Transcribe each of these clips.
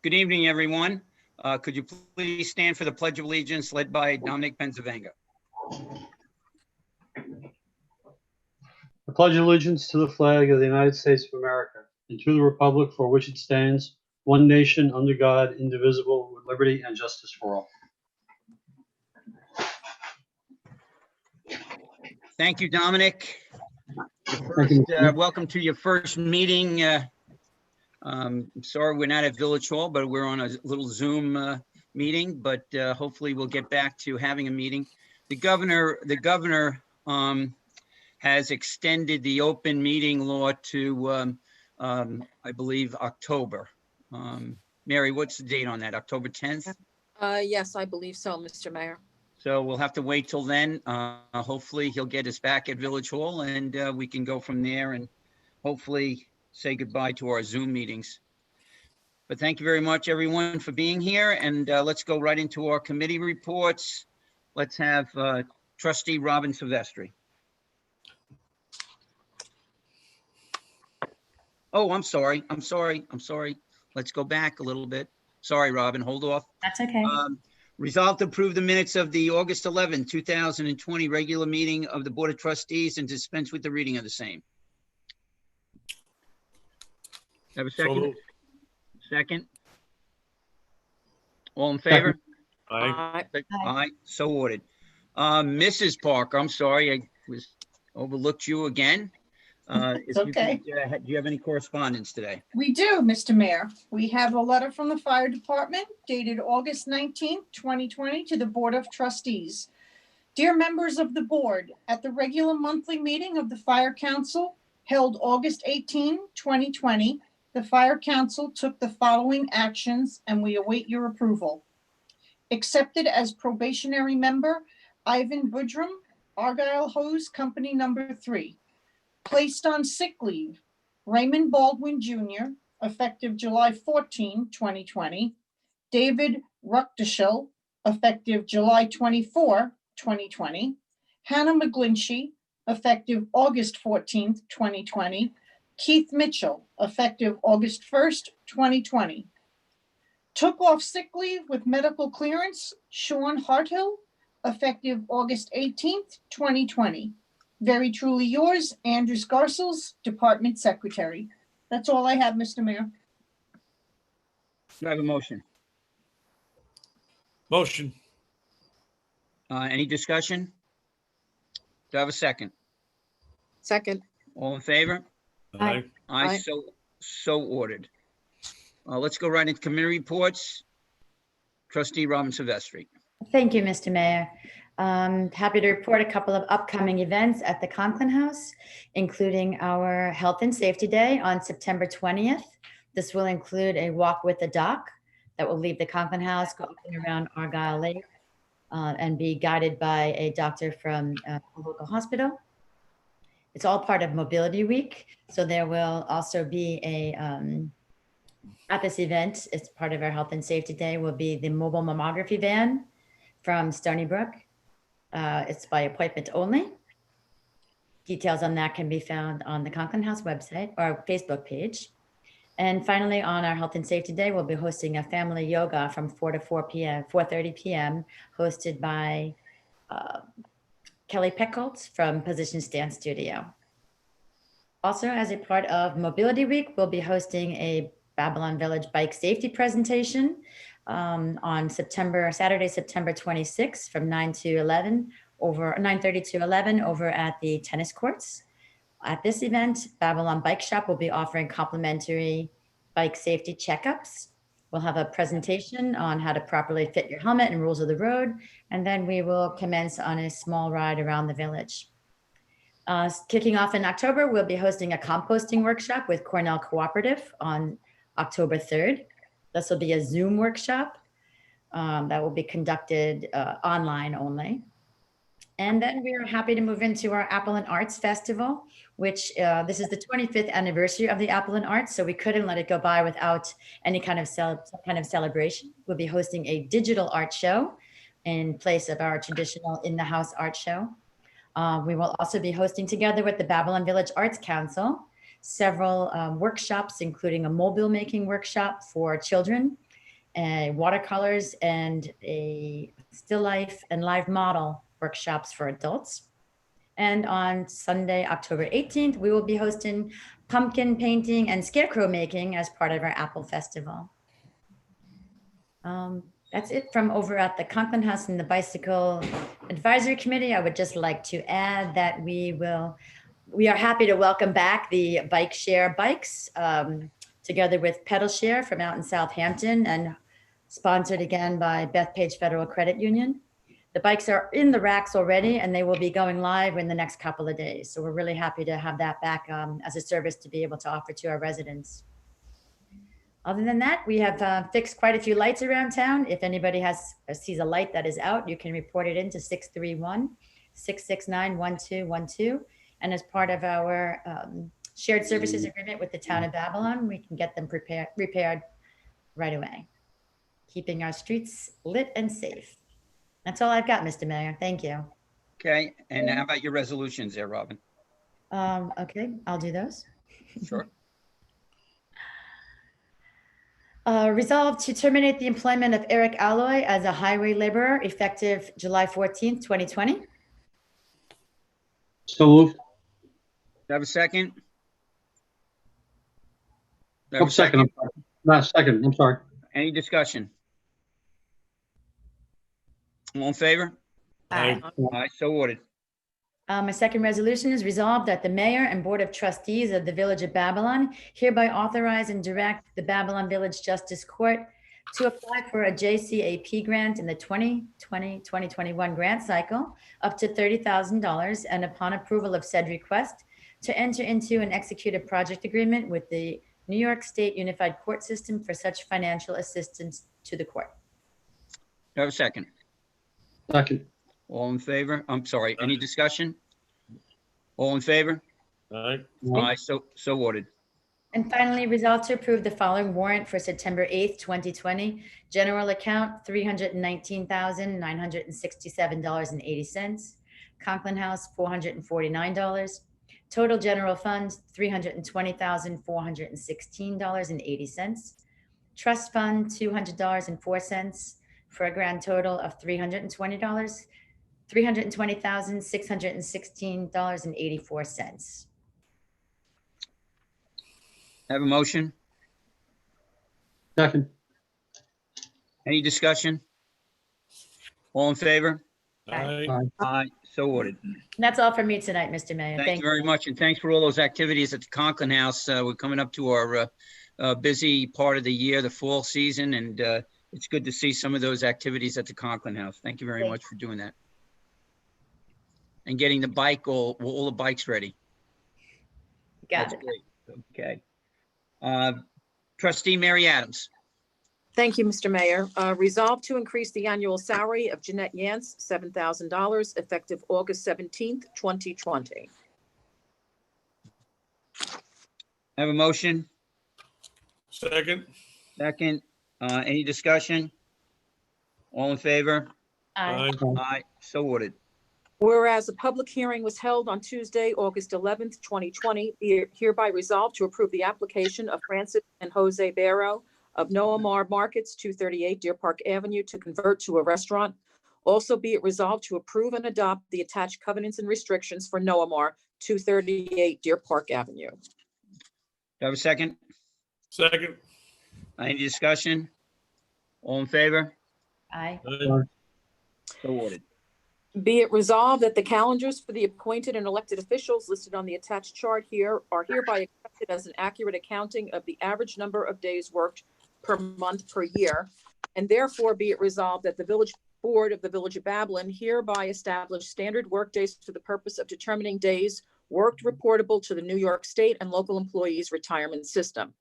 Good evening, everyone. Could you please stand for the Pledge of Allegiance led by Dominic Benzavanga? I pledge allegiance to the flag of the United States of America and to the republic for which it stands, one nation under God, indivisible, with liberty and justice for all. Thank you, Dominic. Thank you. Welcome to your first meeting. I'm sorry we're not at Village Hall, but we're on a little Zoom meeting, but hopefully we'll get back to having a meeting. The governor has extended the open meeting law to, I believe, October. Mary, what's the date on that? October 10th? Yes, I believe so, Mr. Mayor. So we'll have to wait till then. Hopefully he'll get us back at Village Hall and we can go from there and hopefully say goodbye to our Zoom meetings. But thank you very much, everyone, for being here. And let's go right into our committee reports. Let's have Trustee Robin Silvestri. Oh, I'm sorry. Let's go back a little bit. Sorry, Robin, hold off. That's okay. Resolved to approve the minutes of the August 11, 2020 regular meeting of the Board of Trustees and dispense with the reading of the same. Have a second? Second. All in favor? Aye. Aye, so ordered. Mrs. Parker, I'm sorry, I overlooked you again. It's okay. Do you have any correspondence today? We do, Mr. Mayor. We have a letter from the Fire Department dated August 19th, 2020 to the Board of Trustees. Dear members of the board, at the regular monthly meeting of the Fire Council held August 18, 2020, the Fire Council took the following actions and we await your approval. Accepted as probationary member, Ivan Budrum, Argyle Hose Company number 3. Placed on sick leave, Raymond Baldwin Jr., effective July 14, 2020. David Ruckdeschill, effective July 24, 2020. Hannah McGlinchey, effective August 14, 2020. Keith Mitchell, effective August 1st, 2020. Took off sick leave with medical clearance, Sean Harthill, effective August 18th, 2020. Very truly yours, Andrews Garcels, Department Secretary. That's all I have, Mr. Mayor. Do I have a motion? Motion. Any discussion? Do I have a second? Second. All in favor? Aye. Aye, so ordered. Let's go right into committee reports. Trustee Robin Silvestri. Thank you, Mr. Mayor. Happy to report a couple of upcoming events at the Conklin House, including our Health and Safety Day on September 20th. This will include a walk with the doc that will leave the Conklin House, go up and around Argyle Lake, and be guided by a doctor from a local hospital. It's all part of Mobility Week. So there will also be at this event, it's part of our Health and Safety Day, will be the mobile mammography van from Stony Brook. It's by appointment only. Details on that can be found on the Conklin House website or Facebook page. And finally, on our Health and Safety Day, we'll be hosting a family yoga from 4 to 4:30 p.m. hosted by Kelly Peckholtz from Position Stance Studio. Also, as a part of Mobility Week, we'll be hosting a Babylon Village bike safety presentation on Saturday, September 26th from 9:30 to 11 over at the tennis courts. At this event, Babylon Bike Shop will be offering complimentary bike safety checkups. We'll have a presentation on how to properly fit your helmet and rules of the road, and then we will commence on a small ride around the village. Kicking off in October, we'll be hosting a composting workshop with Cornell Cooperative on October 3rd. This will be a Zoom workshop that will be conducted online only. And then we are happy to move into our Apple and Arts Festival, which this is the 25th anniversary of the Apple and Arts, so we couldn't let it go by without any kind of celebration. We'll be hosting a digital art show in place of our traditional in-the-house art show. We will also be hosting, together with the Babylon Village Arts Council, several workshops, including a mobile making workshop for children watercolors and a still life and live model workshops for adults. And on Sunday, October 18th, we will be hosting pumpkin painting and scarecrow making as part of our Apple Festival. That's it from over at the Conklin House and the Bicycle Advisory Committee. I would just like to add that we are happy to welcome back the bike share bikes together with Pedal Share from out in Southampton and sponsored again by Bethpage Federal Credit Union. The bikes are in the racks already and they will be going live in the next couple of days. So we're really happy to have that back as a service to be able to offer to our residents. Other than that, we have fixed quite a few lights around town. If anybody sees a light that is out, you can report it into 631-669-1212. And as part of our shared services agreement with the town of Babylon, we can get them repaired right away, keeping our streets lit and safe. That's all I've got, Mr. Mayor. Thank you. Okay, and how about your resolutions there, Robin? Okay, I'll do those. Sure. Resolved to terminate the employment of Eric Alloy as a highway laborer effective July 14th, 2020. So moved. Do I have a second? Do I have Oh, a second. I'm sorry. Not second. I'm sorry. Any discussion? All in favor? Aye. Aye, so ordered. My second resolution is resolved that the mayor and board of trustees of the Village of Babylon hereby authorize and direct the Babylon Village Justice Court to apply for a JCAP grant in the 2020-2021 grant cycle up to $30,000, and upon approval of said request, to enter into and execute a project agreement with the New York State Unified Court System for such financial assistance to the court. Do I have a second? Second. All in favor? I'm sorry, any discussion? All in favor? Aye. Aye, so ordered. And finally, resolved to approve the following warrant for September 8th, 2020. General account, $319,967.80. Conklin House, $449. Total general funds, $320,416.80. Trust fund, $200.04 for a grand total of $320,616.84. Have a motion? Second. Any discussion? All in favor? Aye. Aye, so ordered. And that's all for me tonight, Mr. Mayor. Thank you very much, and thanks for all those activities at the Conklin House. We're coming up to our busy part of the year, the fall season, and it's good to see some of those activities at the Conklin House. Thank you very Thank much for doing that. And getting the bike, all the bikes ready. Got That's it. great. Okay. Trustee Mary Adams. Thank you, Mr. Mayor. Resolved to increase the annual salary of Jeanette Yance, $7,000, effective August 17th, 2020. Have a motion? Second. Second. Any discussion? All in favor? Aye. Aye, so ordered. Whereas a public hearing was held on Tuesday, August 11th, 2020, be it hereby resolved to approve the application of Francis and Jose Barrow of Noah Mar Markets, 238 Deer Park Avenue, to convert to a restaurant. Also be it resolved to approve and adopt the attached covenants and restrictions for Noah Mar, 238 Deer Park Avenue. Do I have a second? Second. Any discussion? All in favor? Aye. Aye. So ordered. Be it resolved that the calendars for the appointed and elected officials listed on the attached chart here are hereby accepted as an accurate accounting of the average number of days worked per month per year. And therefore be it resolved that the village board of the Village of Babylon hereby establish standard work days for the purpose of determining days worked reportable to the New York State and local employees retirement system.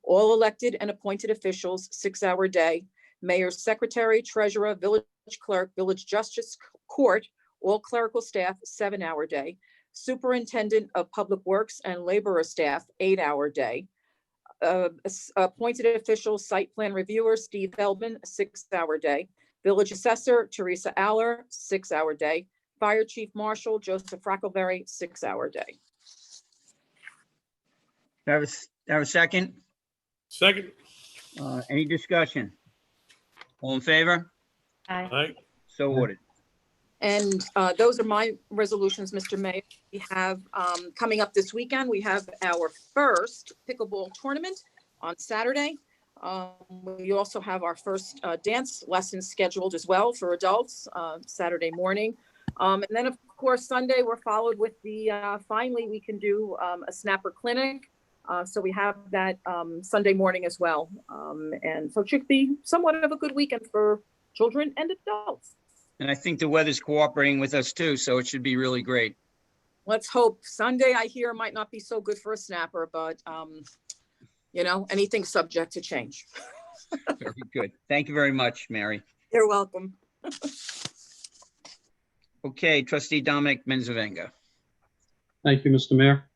All elected and appointed officials, 6-hour day, mayor's secretary, treasurer, village clerk, village justice court, all clerical staff, 7-hour day, superintendent of public works and laborer staff, 8-hour day, appointed officials, site plan reviewer, Steve Feldman, 6-hour day, village assessor, Teresa Aller, 6-hour day, fire chief marshal, Joseph Frackleberry, 6-hour day. Do I have a second? Second. Any discussion? All in favor? Aye. Aye. So ordered. And those are my resolutions, Mr. Mayor. We have, coming up this weekend, we have our first pickleball tournament on Saturday. We also have our first dance lesson scheduled as well for adults, Saturday morning. And then, of course, Sunday, we're followed with the, finally, we can do a snapper clinic. So we have that Sunday morning as well. And so it should be somewhat of a good weekend for children and adults. And I think the weather's cooperating with us too, so it should be really great. Let's hope. Sunday, I hear, might not be so good for a snapper, but, you know, anything's subject to change. Very good. Thank you very much, Mary. You're welcome. Okay, trustee Dominic Menzavenga. Thank you, Mr. Mayor.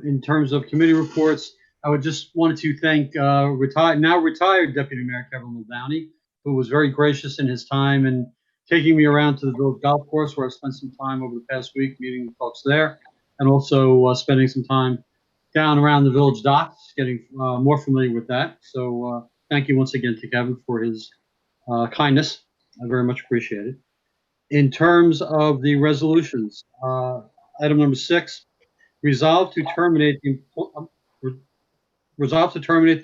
In terms of committee reports, I would just wanted to thank now retired Deputy Mayor Kevin Downey, who was very gracious in his time and taking me around to the village golf course where I spent some time over the past week meeting with folks there, and also spending some time down around the village docks, getting more familiar with that. So thank you once again to Kevin for his kindness. I very much appreciate it. In terms of the resolutions, item number 6, resolve to terminate the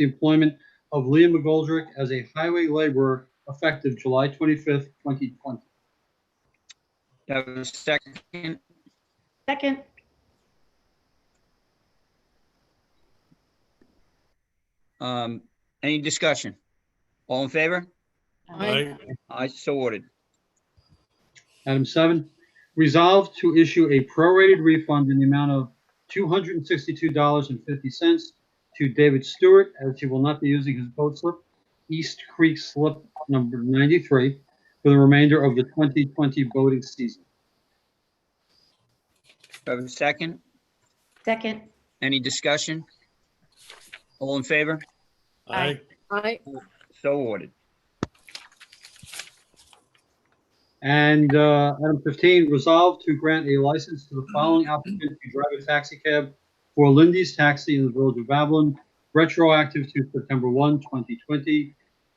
employment of Leah McGoldrick as a highway laborer effective July 25th, 2020. Do I have a second? Second. Any discussion? All in favor? Aye. Aye, so ordered. Item 7, resolve to issue a prorated refund in the amount of $262.50 to David Stewart, as he will not be using his boat slip, East Creek Slip number 93, for the remainder of the 2020 boating season. Do I have a second? Second. Any discussion? All in favor? Aye. Aye. So ordered. And item 15, resolve to grant a license to the following applicant to drive a taxi cab for Lindy's Taxi in the Village of Babylon, retroactive to September 1, 2020.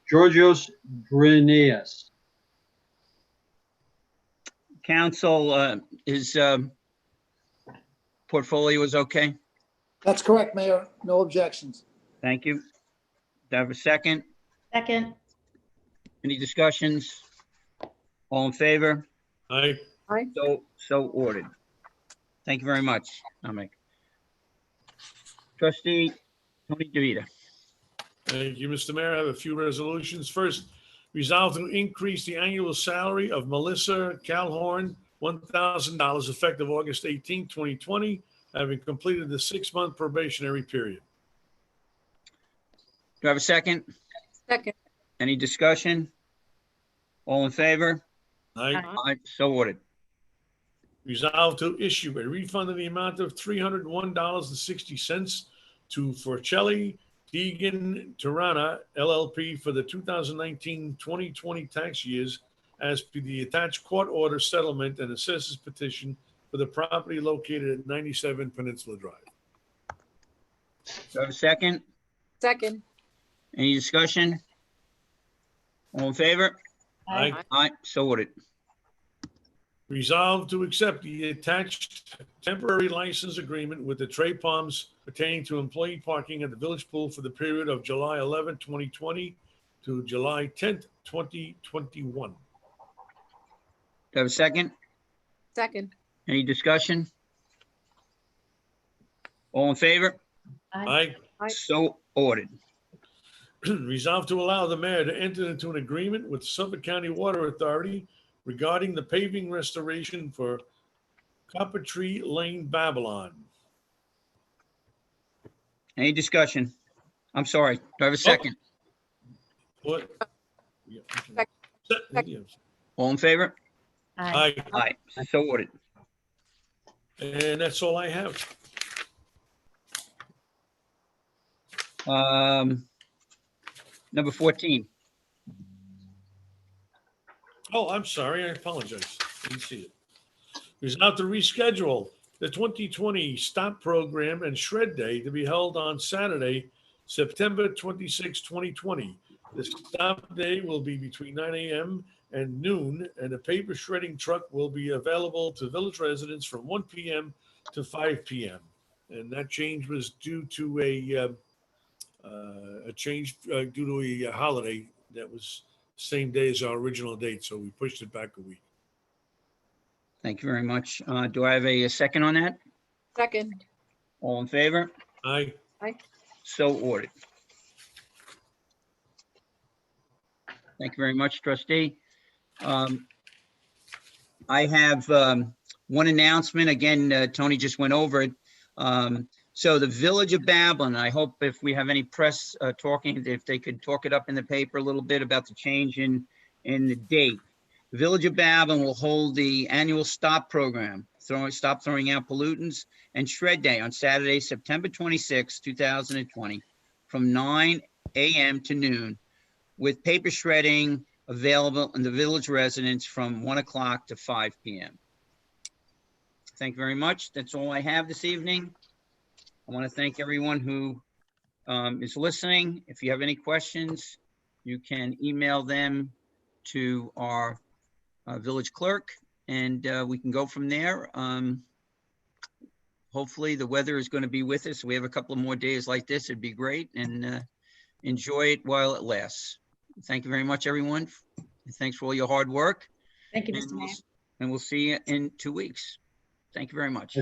Georgios Drineas. Council, his portfolio is okay? That's correct, Mayor. No objections. Thank you. Do I have a second? Second. Any discussions? All in favor? Aye. Aye. So ordered. Thank you very much, Dominic. Trustee Tony DeVita. Thank you, Mr. Mayor. I have a few resolutions. First, resolve to increase the annual salary of Melissa Calhorn, $1,000 effective August 18, 2020, having completed the 6-month probationary period. Do I have a second? Second. Any discussion? All in favor? Aye. Aye, so ordered. Resolve to issue a refund in the amount of $301.60 to Forcelli Deegan Tirana LLP for the 2019-2020 tax years as per the attached court order settlement and assessors petition for the property located at 97 Peninsula Drive. Do I have a second? Second. Any discussion? All in favor? Aye. Aye, so ordered. Resolve to accept the attached temporary license agreement with the Trey Palms pertaining to employee parking at the village pool for the period of July 11, 2020 to July 10th, 2021. Do I have a second? Second. Any discussion? All in favor? Aye. Aye. So ordered. Resolve to allow the mayor to enter into an agreement with Suffolk County Water Authority regarding the paving restoration for Copper Tree Lane, Babylon. Any discussion? I'm sorry. Do I have a second? What? Yeah, okay. Yeah. All in favor? Aye. Aye. Aye, so ordered. And that's all I have. Number 14. Oh, I'm sorry. I apologize. Didn't see it. Resolve to reschedule the 2020 Stop Program and Shred Day to be held on Saturday, September 26, 2020, The stop day will be between 9 a.m. and noon, and a paper shredding truck will be available to village residents from 1 p.m. to 5 p.m. And that change was due to a change due to a holiday that was same day as our original date, so we pushed it back a week. Thank you very much. Do I have a second on that? Second. All in favor? Aye. So ordered. Thank you very much, trustee. I have one announcement. Again, Tony just went over it. So the Village of Babylon, I hope if we have any press talking, if they could talk it up in the paper a little bit about the change in the date. The Village of Babylon will hold the annual STOP program, Stop Throwing Out Pollutants, and Shred Day on Saturday, September 26, 2020, from 9 a.m. to noon, with paper shredding available in the village residents from 1 o'clock to 5 p.m. Thank you very much. That's all I have this evening. I want to thank everyone who is listening. If you have any questions, you can email them to our village clerk, and we can go from there. Hopefully the weather is going to be with us. We have a couple of more days like this. It'd be great, and enjoy it while it lasts. Thank you very much, everyone. Thanks for all your hard work. Thank you, Mr. Mayor. And we'll see you in 2 weeks. Thank you very much.